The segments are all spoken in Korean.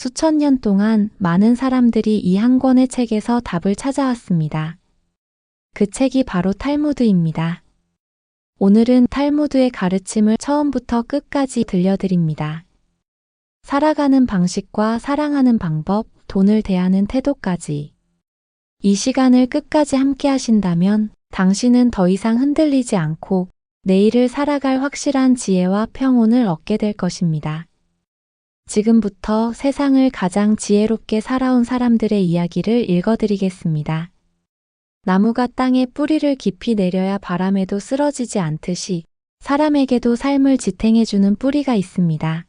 수천 년 동안 많은 사람들이 이 한 권의 책에서 답을 찾아왔습니다. 그 책이 바로 탈무드입니다. 오늘은 탈무드의 가르침을 처음부터 끝까지 들려드립니다. 살아가는 방식과 사랑하는 방법, 돈을 대하는 태도까지. 이 시간을 끝까지 함께 하신다면 당신은 더 이상 흔들리지 않고 내일을 살아갈 확실한 지혜와 평온을 얻게 될 것입니다. 지금부터 세상을 가장 지혜롭게 살아온 사람들의 이야기를 읽어드리겠습니다. 나무가 땅에 뿌리를 깊이 내려야 바람에도 쓰러지지 않듯이 사람에게도 삶을 지탱해주는 뿌리가 있습니다.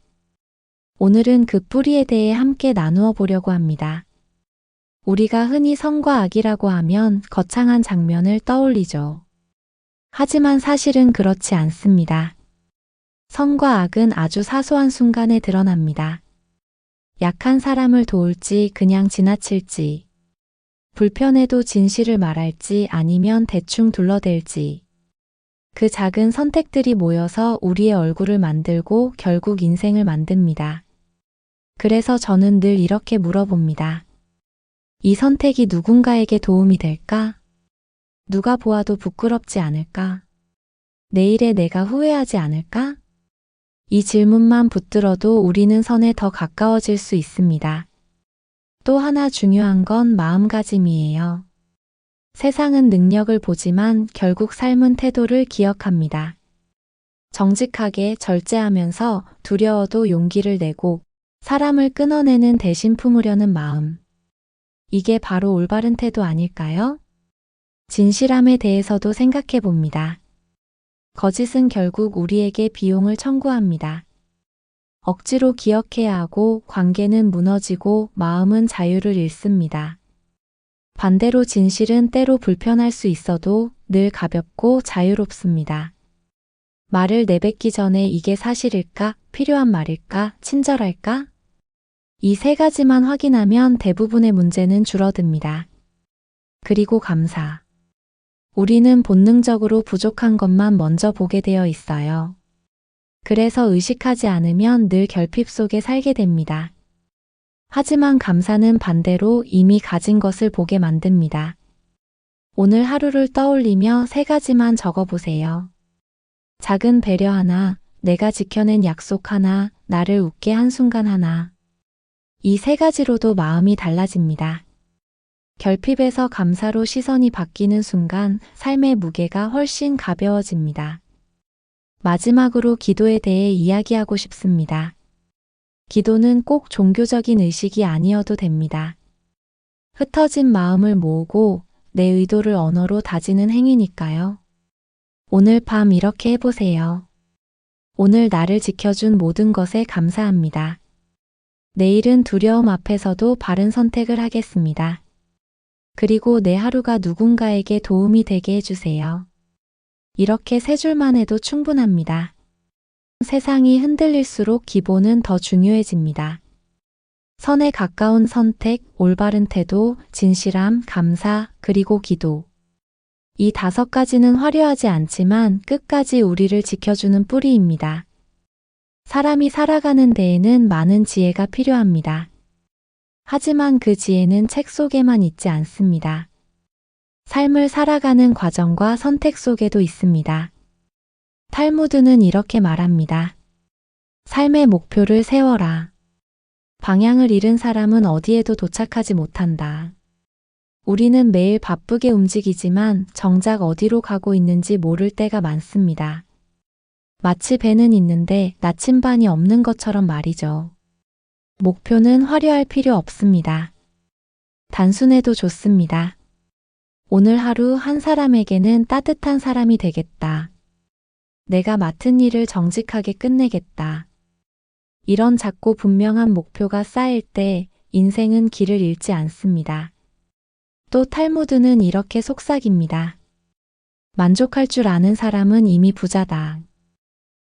오늘은 그 뿌리에 대해 함께 나누어 보려고 합니다. 우리가 흔히 선과 악이라고 하면 거창한 장면을 떠올리죠. 하지만 사실은 그렇지 않습니다. 선과 악은 아주 사소한 순간에 드러납니다. 약한 사람을 도울지 그냥 지나칠지, 불편해도 진실을 말할지 아니면 대충 둘러댈지. 그 작은 선택들이 모여서 우리의 얼굴을 만들고 결국 인생을 만듭니다. 그래서 저는 늘 이렇게 물어봅니다. 이 선택이 누군가에게 도움이 될까? 누가 보아도 부끄럽지 않을까? 내일의 내가 후회하지 않을까? 이 질문만 붙들어도 우리는 선에 더 가까워질 수 있습니다. 또 하나 중요한 건 마음가짐이에요. 세상은 능력을 보지만 결국 삶은 태도를 기억합니다. 정직하게 절제하면서 두려워도 용기를 내고 사람을 끊어내는 대신 품으려는 마음. 이게 바로 올바른 태도 아닐까요? 진실함에 대해서도 생각해 봅니다. 거짓은 결국 우리에게 비용을 청구합니다. 억지로 기억해야 하고 관계는 무너지고 마음은 자유를 잃습니다. 반대로 진실은 때로 불편할 수 있어도 늘 가볍고 자유롭습니다. 말을 내뱉기 전에 이게 사실일까? 필요한 말일까? 친절할까? 이 세 가지만 확인하면 대부분의 문제는 줄어듭니다. 그리고 감사. 우리는 본능적으로 부족한 것만 먼저 보게 되어 있어요. 그래서 의식하지 않으면 늘 결핍 속에 살게 됩니다. 하지만 감사는 반대로 이미 가진 것을 보게 만듭니다. 오늘 하루를 떠올리며 세 가지만 적어보세요. 작은 배려 하나, 내가 지켜낸 약속 하나, 나를 웃게 한 순간 하나. 이 세 가지로도 마음이 달라집니다. 결핍에서 감사로 시선이 바뀌는 순간 삶의 무게가 훨씬 가벼워집니다. 마지막으로 기도에 대해 이야기하고 싶습니다. 기도는 꼭 종교적인 의식이 아니어도 됩니다. 흩어진 마음을 모으고 내 의도를 언어로 다지는 행위니까요. 오늘 밤 이렇게 해보세요. 오늘 나를 지켜준 모든 것에 감사합니다. 내일은 두려움 앞에서도 바른 선택을 하겠습니다. 그리고 내 하루가 누군가에게 도움이 되게 해주세요. 이렇게 세 줄만 해도 충분합니다. 세상이 흔들릴수록 기본은 더 중요해집니다. 선에 가까운 선택, 올바른 태도, 진실함, 감사, 그리고 기도. 이 5가지는 화려하지 않지만 끝까지 우리를 지켜주는 뿌리입니다. 사람이 살아가는 데에는 많은 지혜가 필요합니다. 하지만 그 지혜는 책 속에만 있지 않습니다. 삶을 살아가는 과정과 선택 속에도 있습니다. 탈무드는 이렇게 말합니다. 삶의 목표를 세워라. 방향을 잃은 사람은 어디에도 도착하지 못한다. 우리는 매일 바쁘게 움직이지만 정작 어디로 가고 있는지 모를 때가 많습니다. 마치 배는 있는데 나침반이 없는 것처럼 말이죠. 목표는 화려할 필요 없습니다. 단순해도 좋습니다. 오늘 하루 한 사람에게는 따뜻한 사람이 되겠다. 내가 맡은 일을 정직하게 끝내겠다. 이런 작고 분명한 목표가 쌓일 때 인생은 길을 잃지 않습니다. 또 탈무드는 이렇게 속삭입니다. 만족할 줄 아는 사람은 이미 부자다.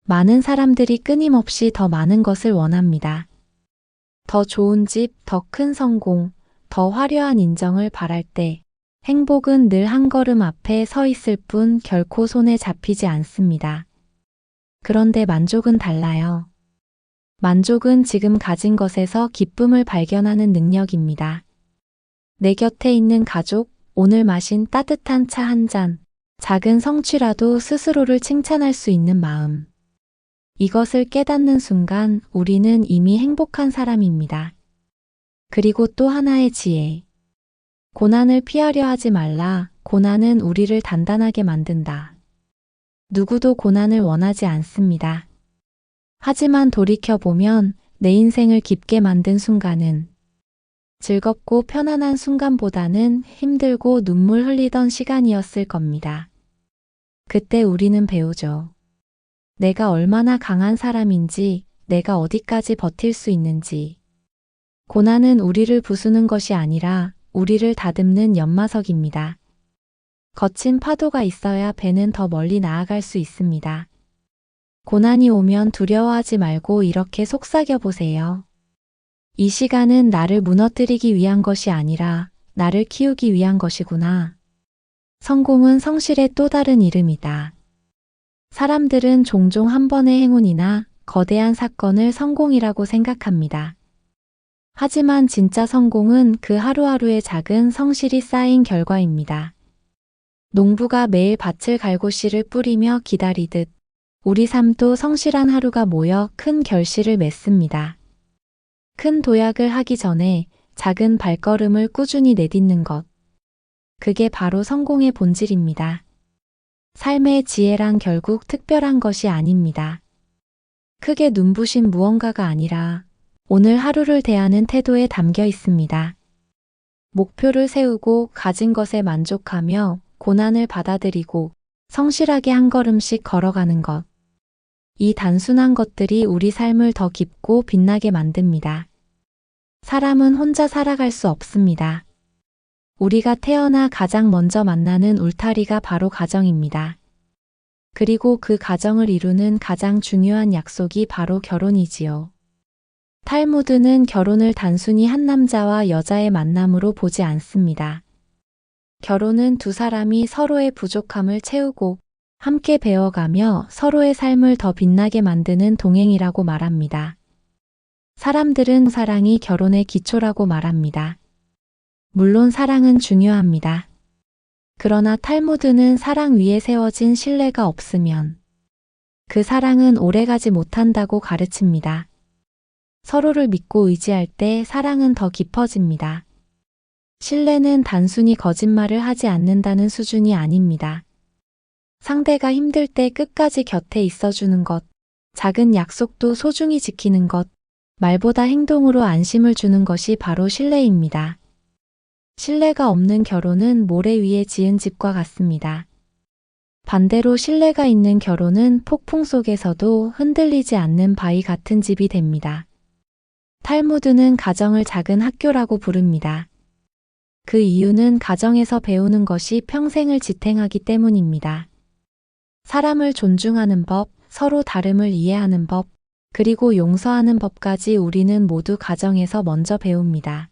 많은 사람들이 끊임없이 더 많은 것을 원합니다. 더 좋은 집, 더 큰 성공, 더 화려한 인정을 바랄 때 행복은 늘 한 걸음 앞에 서 있을 뿐 결코 손에 잡히지 않습니다. 그런데 만족은 달라요. 만족은 지금 가진 것에서 기쁨을 발견하는 능력입니다. 내 곁에 있는 가족, 오늘 마신 따뜻한 차 한 잔, 작은 성취라도 스스로를 칭찬할 수 있는 마음. 이것을 깨닫는 순간 우리는 이미 행복한 사람입니다. 그리고 또 하나의 지혜. 고난을 피하려 하지 말라. 고난은 우리를 단단하게 만든다. 누구도 고난을 원하지 않습니다. 하지만 돌이켜보면 내 인생을 깊게 만든 순간은 즐겁고 편안한 순간보다는 힘들고 눈물 흘리던 시간이었을 겁니다. 그때 우리는 배우죠. 내가 얼마나 강한 사람인지, 내가 어디까지 버틸 수 있는지. 고난은 우리를 부수는 것이 아니라 우리를 다듬는 연마석입니다. 거친 파도가 있어야 배는 더 멀리 나아갈 수 있습니다. 고난이 오면 두려워하지 말고 이렇게 속삭여 보세요. 이 시간은 나를 무너뜨리기 위한 것이 아니라 나를 키우기 위한 것이구나. 성공은 성실의 또 다른 이름이다. 사람들은 종종 한 번의 행운이나 거대한 사건을 성공이라고 생각합니다. 하지만 진짜 성공은 그 하루하루의 작은 성실이 쌓인 결과입니다. 농부가 매일 밭을 갈고 씨를 뿌리며 기다리듯 우리 삶도 성실한 하루가 모여 큰 결실을 맺습니다. 큰 도약을 하기 전에 작은 발걸음을 꾸준히 내딛는 것. 그게 바로 성공의 본질입니다. 삶의 지혜란 결국 특별한 것이 아닙니다. 크게 눈부신 무언가가 아니라 오늘 하루를 대하는 태도에 담겨 있습니다. 목표를 세우고 가진 것에 만족하며 고난을 받아들이고 성실하게 한 걸음씩 걸어가는 것. 이 단순한 것들이 우리 삶을 더 깊고 빛나게 만듭니다. 사람은 혼자 살아갈 수 없습니다. 우리가 태어나 가장 먼저 만나는 울타리가 바로 가정입니다. 그리고 그 가정을 이루는 가장 중요한 약속이 바로 결혼이지요. 탈무드는 결혼을 단순히 한 남자와 여자의 만남으로 보지 않습니다. 결혼은 두 사람이 서로의 부족함을 채우고 함께 배워가며 서로의 삶을 더 빛나게 만드는 동행이라고 말합니다. 사람들은 사랑이 결혼의 기초라고 말합니다. 물론 사랑은 중요합니다. 그러나 탈무드는 사랑 위에 세워진 신뢰가 없으면 그 사랑은 오래가지 못한다고 가르칩니다. 서로를 믿고 의지할 때 사랑은 더 깊어집니다. 신뢰는 단순히 거짓말을 하지 않는다는 수준이 아닙니다. 상대가 힘들 때 끝까지 곁에 있어주는 것, 작은 약속도 소중히 지키는 것, 말보다 행동으로 안심을 주는 것이 바로 신뢰입니다. 신뢰가 없는 결혼은 모래 위에 지은 집과 같습니다. 반대로 신뢰가 있는 결혼은 폭풍 속에서도 흔들리지 않는 바위 같은 집이 됩니다. 탈무드는 가정을 작은 학교라고 부릅니다. 그 이유는 가정에서 배우는 것이 평생을 지탱하기 때문입니다. 사람을 존중하는 법, 서로 다름을 이해하는 법, 그리고 용서하는 법까지 우리는 모두 가정에서 먼저 배웁니다.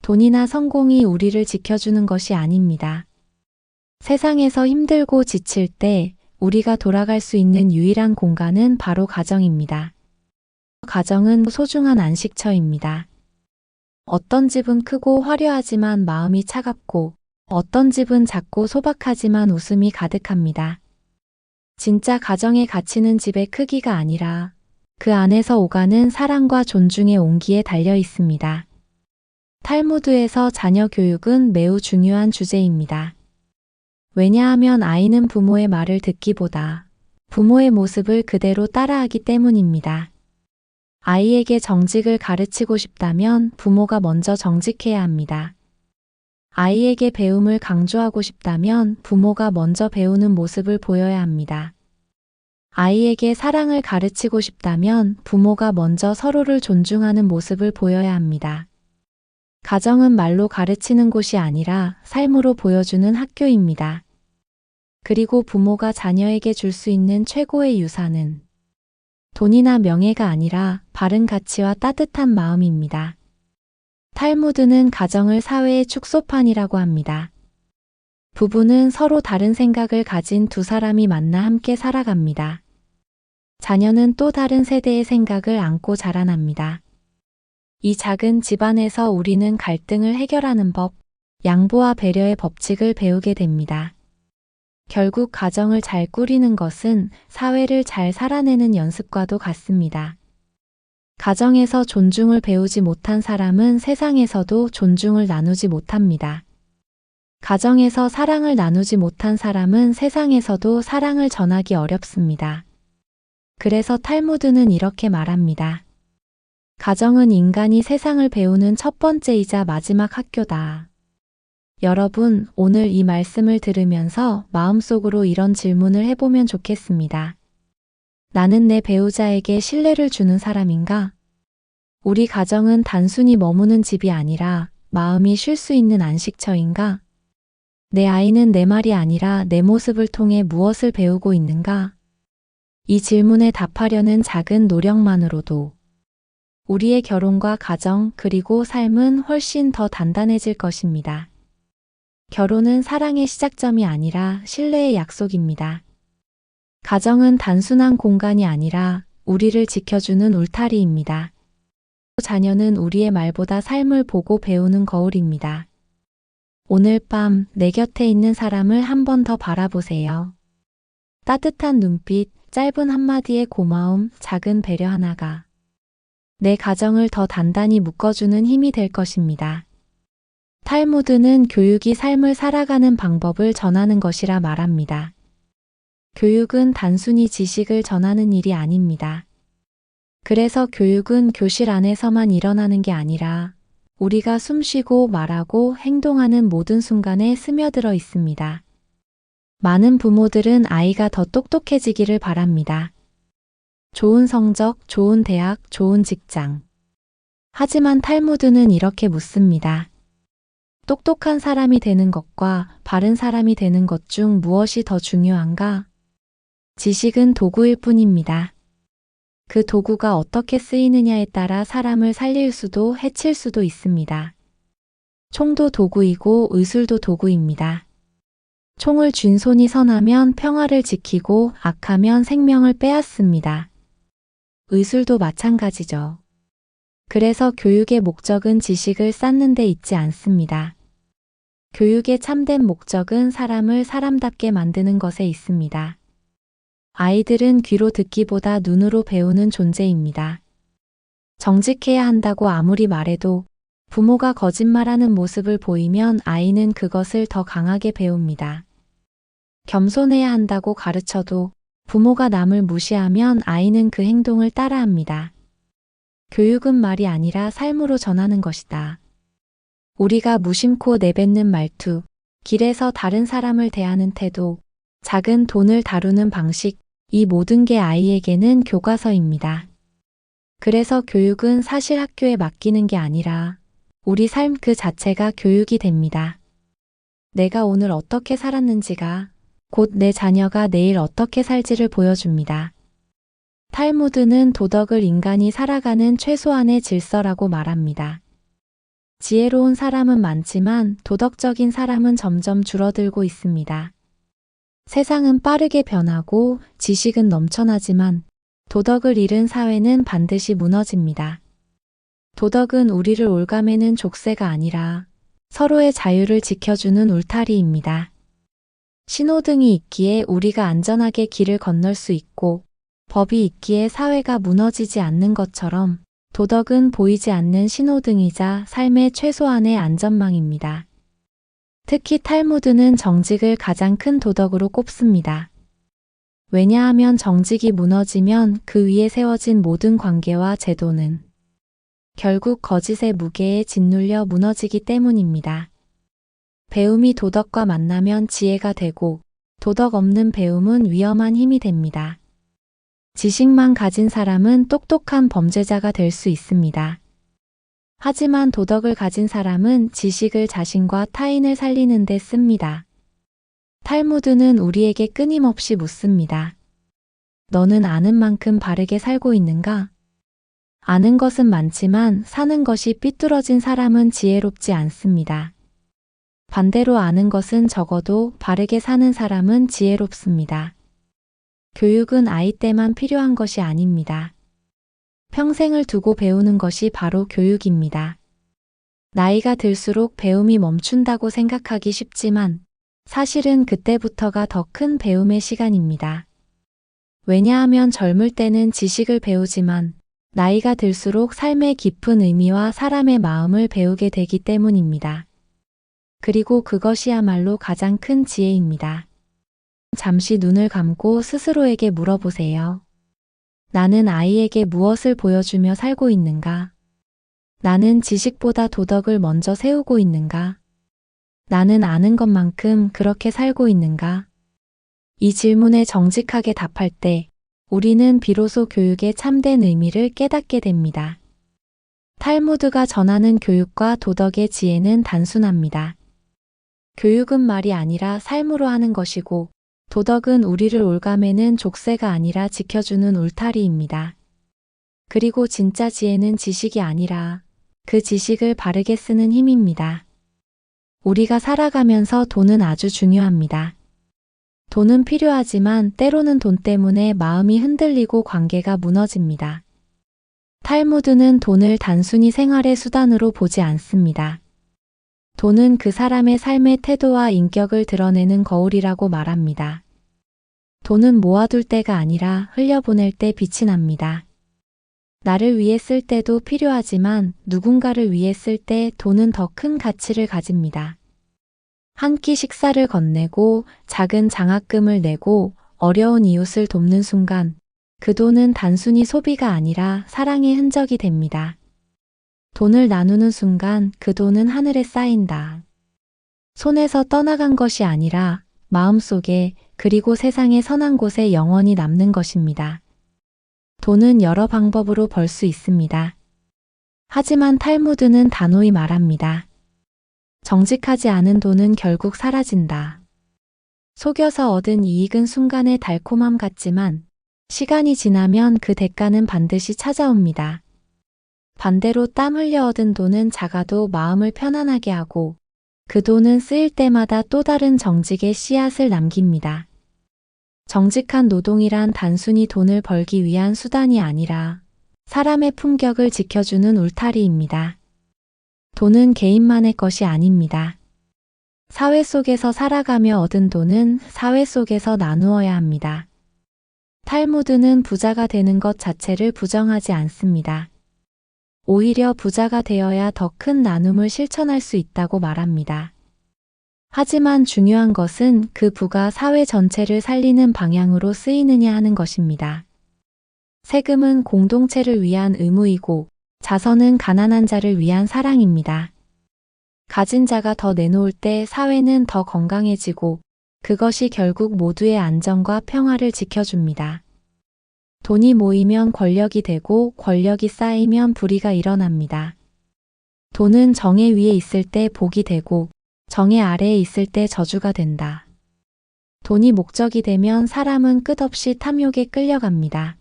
돈이나 성공이 우리를 지켜주는 것이 아닙니다. 세상에서 힘들고 지칠 때 우리가 돌아갈 수 있는 유일한 공간은 바로 가정입니다. 가정은 소중한 안식처입니다. 어떤 집은 크고 화려하지만 마음이 차갑고, 어떤 집은 작고 소박하지만 웃음이 가득합니다. 진짜 가정의 가치는 집의 크기가 아니라 그 안에서 오가는 사랑과 존중의 온기에 달려 있습니다. 탈무드에서 자녀 교육은 매우 중요한 주제입니다. 왜냐하면 아이는 부모의 말을 듣기보다 부모의 모습을 그대로 따라하기 때문입니다. 아이에게 정직을 가르치고 싶다면 부모가 먼저 정직해야 합니다. 아이에게 배움을 강조하고 싶다면 부모가 먼저 배우는 모습을 보여야 합니다. 아이에게 사랑을 가르치고 싶다면 부모가 먼저 서로를 존중하는 모습을 보여야 합니다. 가정은 말로 가르치는 곳이 아니라 삶으로 보여주는 학교입니다. 그리고 부모가 자녀에게 줄 수 있는 최고의 유산은 돈이나 명예가 아니라 바른 가치와 따뜻한 마음입니다. 탈무드는 가정을 사회의 축소판이라고 합니다. 부부는 서로 다른 생각을 가진 두 사람이 만나 함께 살아갑니다. 자녀는 또 다른 세대의 생각을 안고 자라납니다. 이 작은 집안에서 우리는 갈등을 해결하는 법, 양보와 배려의 법칙을 배우게 됩니다. 결국 가정을 잘 꾸리는 것은 사회를 잘 살아내는 연습과도 같습니다. 가정에서 존중을 배우지 못한 사람은 세상에서도 존중을 나누지 못합니다. 가정에서 사랑을 나누지 못한 사람은 세상에서도 사랑을 전하기 어렵습니다. 그래서 탈무드는 이렇게 말합니다. 가정은 인간이 세상을 배우는 첫 번째이자 마지막 학교다. 여러분, 오늘 이 말씀을 들으면서 마음속으로 이런 질문을 해보면 좋겠습니다. 나는 내 배우자에게 신뢰를 주는 사람인가? 우리 가정은 단순히 머무는 집이 아니라 마음이 쉴 수 있는 안식처인가? 내 아이는 내 말이 아니라 내 모습을 통해 무엇을 배우고 있는가? 이 질문에 답하려는 작은 노력만으로도 우리의 결혼과 가정 그리고 삶은 훨씬 더 단단해질 것입니다. 결혼은 사랑의 시작점이 아니라 신뢰의 약속입니다. 가정은 단순한 공간이 아니라 우리를 지켜주는 울타리입니다. 자녀는 우리의 말보다 삶을 보고 배우는 거울입니다. 오늘 밤 내 곁에 있는 사람을 한 번 더 바라보세요. 따뜻한 눈빛, 짧은 한마디의 고마움, 작은 배려 하나가 내 가정을 더 단단히 묶어주는 힘이 될 것입니다. 탈무드는 교육이 삶을 살아가는 방법을 전하는 것이라 말합니다. 교육은 단순히 지식을 전하는 일이 아닙니다. 그래서 교육은 교실 안에서만 일어나는 게 아니라 우리가 숨쉬고 말하고 행동하는 모든 순간에 스며들어 있습니다. 많은 부모들은 아이가 더 똑똑해지기를 바랍니다. 좋은 성적, 좋은 대학, 좋은 직장. 하지만 탈무드는 이렇게 묻습니다. 똑똑한 사람이 되는 것과 바른 사람이 되는 것 중 무엇이 더 중요한가? 지식은 도구일 뿐입니다. 그 도구가 어떻게 쓰이느냐에 따라 사람을 살릴 수도 해칠 수도 있습니다. 총도 도구이고 의술도 도구입니다. 총을 쥔 손이 선하면 평화를 지키고 악하면 생명을 빼앗습니다. 의술도 마찬가지죠. 그래서 교육의 목적은 지식을 쌓는 데 있지 않습니다. 교육의 참된 목적은 사람을 사람답게 만드는 것에 있습니다. 아이들은 귀로 듣기보다 눈으로 배우는 존재입니다. 정직해야 한다고 아무리 말해도 부모가 거짓말하는 모습을 보이면 아이는 그것을 더 강하게 배웁니다. 겸손해야 한다고 가르쳐도 부모가 남을 무시하면 아이는 그 행동을 따라합니다. 교육은 말이 아니라 삶으로 전하는 것이다. 우리가 무심코 내뱉는 말투, 길에서 다른 사람을 대하는 태도, 작은 돈을 다루는 방식, 이 모든 게 아이에게는 교과서입니다. 그래서 교육은 사실 학교에 맡기는 게 아니라 우리 삶 그 자체가 교육이 됩니다. 내가 오늘 어떻게 살았는지가 곧 내 자녀가 내일 어떻게 살지를 보여줍니다. 탈무드는 도덕을 인간이 살아가는 최소한의 질서라고 말합니다. 지혜로운 사람은 많지만 도덕적인 사람은 점점 줄어들고 있습니다. 세상은 빠르게 변하고 지식은 넘쳐나지만 도덕을 잃은 사회는 반드시 무너집니다. 도덕은 우리를 올가매는 족쇄가 아니라 서로의 자유를 지켜주는 울타리입니다. 신호등이 있기에 우리가 안전하게 길을 건널 수 있고 법이 있기에 사회가 무너지지 않는 것처럼 도덕은 보이지 않는 신호등이자 삶의 최소한의 안전망입니다. 특히 탈무드는 정직을 가장 큰 도덕으로 꼽습니다. 왜냐하면 정직이 무너지면 그 위에 세워진 모든 관계와 제도는 결국 거짓의 무게에 짓눌려 무너지기 때문입니다. 배움이 도덕과 만나면 지혜가 되고 도덕 없는 배움은 위험한 힘이 됩니다. 지식만 가진 사람은 똑똑한 범죄자가 될 수 있습니다. 하지만 도덕을 가진 사람은 지식을 자신과 타인을 살리는 데 씁니다. 탈무드는 우리에게 끊임없이 묻습니다. 너는 아는 만큼 바르게 살고 있는가? 아는 것은 많지만 사는 것이 삐뚤어진 사람은 지혜롭지 않습니다. 반대로 아는 것은 적어도 바르게 사는 사람은 지혜롭습니다. 교육은 아이 때만 필요한 것이 아닙니다. 평생을 두고 배우는 것이 바로 교육입니다. 나이가 들수록 배움이 멈춘다고 생각하기 쉽지만 사실은 그때부터가 더 큰 배움의 시간입니다. 왜냐하면 젊을 때는 지식을 배우지만 나이가 들수록 삶의 깊은 의미와 사람의 마음을 배우게 되기 때문입니다. 그리고 그것이야말로 가장 큰 지혜입니다. 잠시 눈을 감고 스스로에게 물어보세요. 나는 아이에게 무엇을 보여주며 살고 있는가? 나는 지식보다 도덕을 먼저 세우고 있는가? 나는 아는 것만큼 그렇게 살고 있는가? 이 질문에 정직하게 답할 때 우리는 비로소 교육의 참된 의미를 깨닫게 됩니다. 탈무드가 전하는 교육과 도덕의 지혜는 단순합니다. 교육은 말이 아니라 삶으로 하는 것이고 도덕은 우리를 올가매는 족쇄가 아니라 지켜주는 울타리입니다. 그리고 진짜 지혜는 지식이 아니라 그 지식을 바르게 쓰는 힘입니다. 우리가 살아가면서 돈은 아주 중요합니다. 돈은 필요하지만 때로는 돈 때문에 마음이 흔들리고 관계가 무너집니다. 탈무드는 돈을 단순히 생활의 수단으로 보지 않습니다. 돈은 그 사람의 삶의 태도와 인격을 드러내는 거울이라고 말합니다. 돈은 모아둘 때가 아니라 흘려보낼 때 빛이 납니다. 나를 위해 쓸 때도 필요하지만 누군가를 위해 쓸 때 돈은 더 큰 가치를 가집니다. 한 끼 식사를 건네고 작은 장학금을 내고 어려운 이웃을 돕는 순간 그 돈은 단순히 소비가 아니라 사랑의 흔적이 됩니다. 돈을 나누는 순간 그 돈은 하늘에 쌓인다. 손에서 떠나간 것이 아니라 마음속에 그리고 세상의 선한 곳에 영원히 남는 것입니다. 돈은 여러 방법으로 벌 수 있습니다. 하지만 탈무드는 단호히 말합니다. 정직하지 않은 돈은 결국 사라진다. 속여서 얻은 이익은 순간의 달콤함 같지만 시간이 지나면 그 대가는 반드시 찾아옵니다. 반대로 땀 흘려 얻은 돈은 작아도 마음을 편안하게 하고 그 돈은 쓰일 때마다 또 다른 정직의 씨앗을 남깁니다. 정직한 노동이란 단순히 돈을 벌기 위한 수단이 아니라 사람의 품격을 지켜주는 울타리입니다. 돈은 개인만의 것이 아닙니다. 사회 속에서 살아가며 얻은 돈은 사회 속에서 나누어야 합니다. 탈무드는 부자가 되는 것 자체를 부정하지 않습니다. 오히려 부자가 되어야 더 큰 나눔을 실천할 수 있다고 말합니다. 하지만 중요한 것은 그 부가 사회 전체를 살리는 방향으로 쓰이느냐 하는 것입니다. 세금은 공동체를 위한 의무이고 자선은 가난한 자를 위한 사랑입니다. 가진 자가 더 내놓을 때 사회는 더 건강해지고 그것이 결국 모두의 안정과 평화를 지켜줍니다. 돈이 모이면 권력이 되고 권력이 쌓이면 불의가 일어납니다. 돈은 정의 위에 있을 때 복이 되고 정의 아래에 있을 때 저주가 된다. 돈이 목적이 되면 사람은 끝없이 탐욕에 끌려갑니다.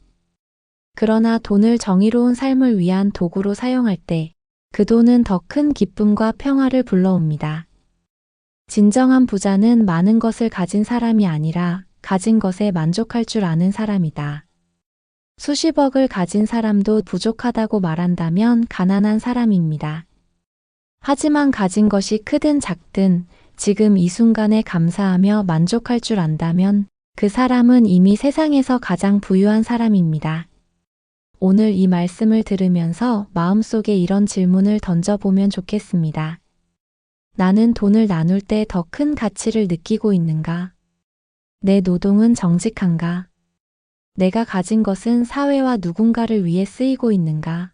그러나 돈을 정의로운 삶을 위한 도구로 사용할 때 그 돈은 더 큰 기쁨과 평화를 불러옵니다. 진정한 부자는 많은 것을 가진 사람이 아니라 가진 것에 만족할 줄 아는 사람이다. 수십억을 가진 사람도 부족하다고 말한다면 가난한 사람입니다. 하지만 가진 것이 크든 작든 지금 이 순간에 감사하며 만족할 줄 안다면 그 사람은 이미 세상에서 가장 부유한 사람입니다. 오늘 이 말씀을 들으면서 마음속에 이런 질문을 던져보면 좋겠습니다. 나는 돈을 나눌 때 더 큰 가치를 느끼고 있는가? 내 노동은 정직한가? 내가 가진 것은 사회와 누군가를 위해 쓰이고 있는가?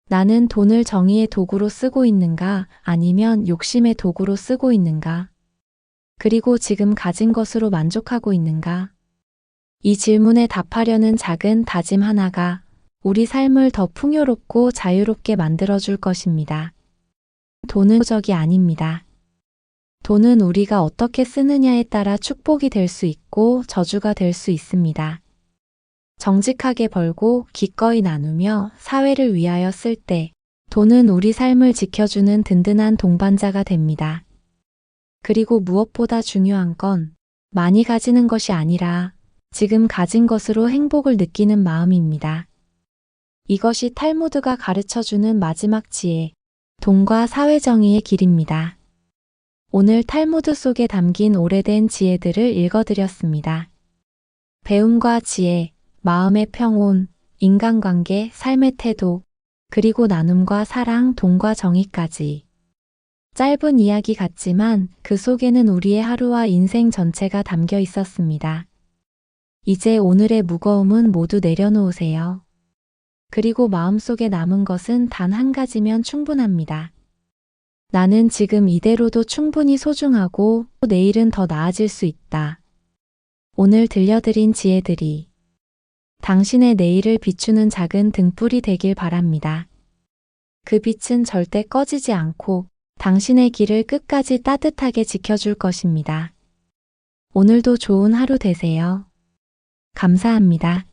나는 돈을 정의의 도구로 쓰고 있는가? 아니면 욕심의 도구로 쓰고 있는가? 그리고 지금 가진 것으로 만족하고 있는가? 이 질문에 답하려는 작은 다짐 하나가 우리 삶을 더 풍요롭고 자유롭게 만들어줄 것입니다. 돈은 적이 아닙니다. 돈은 우리가 어떻게 쓰느냐에 따라 축복이 될 수 있고 저주가 될 수 있습니다. 정직하게 벌고 기꺼이 나누며 사회를 위하여 쓸 때 돈은 우리 삶을 지켜주는 든든한 동반자가 됩니다. 그리고 무엇보다 중요한 건 많이 가지는 것이 아니라 지금 가진 것으로 행복을 느끼는 마음입니다. 이것이 탈무드가 가르쳐주는 마지막 지혜, 돈과 사회정의의 길입니다. 오늘 탈무드 속에 담긴 오래된 지혜들을 읽어드렸습니다. 배움과 지혜, 마음의 평온, 인간관계, 삶의 태도, 그리고 나눔과 사랑, 돈과 정의까지. 짧은 이야기 같지만 그 속에는 우리의 하루와 인생 전체가 담겨 있었습니다. 이제 오늘의 무거움은 모두 내려놓으세요. 그리고 마음속에 남은 것은 단 한 가지면 충분합니다. 나는 지금 이대로도 충분히 소중하고 내일은 더 나아질 수 있다. 오늘 들려드린 지혜들이 당신의 내일을 비추는 작은 등불이 되길 바랍니다. 그 빛은 절대 꺼지지 않고 당신의 길을 끝까지 따뜻하게 지켜줄 것입니다. 오늘도 좋은 하루 되세요. 감사합니다.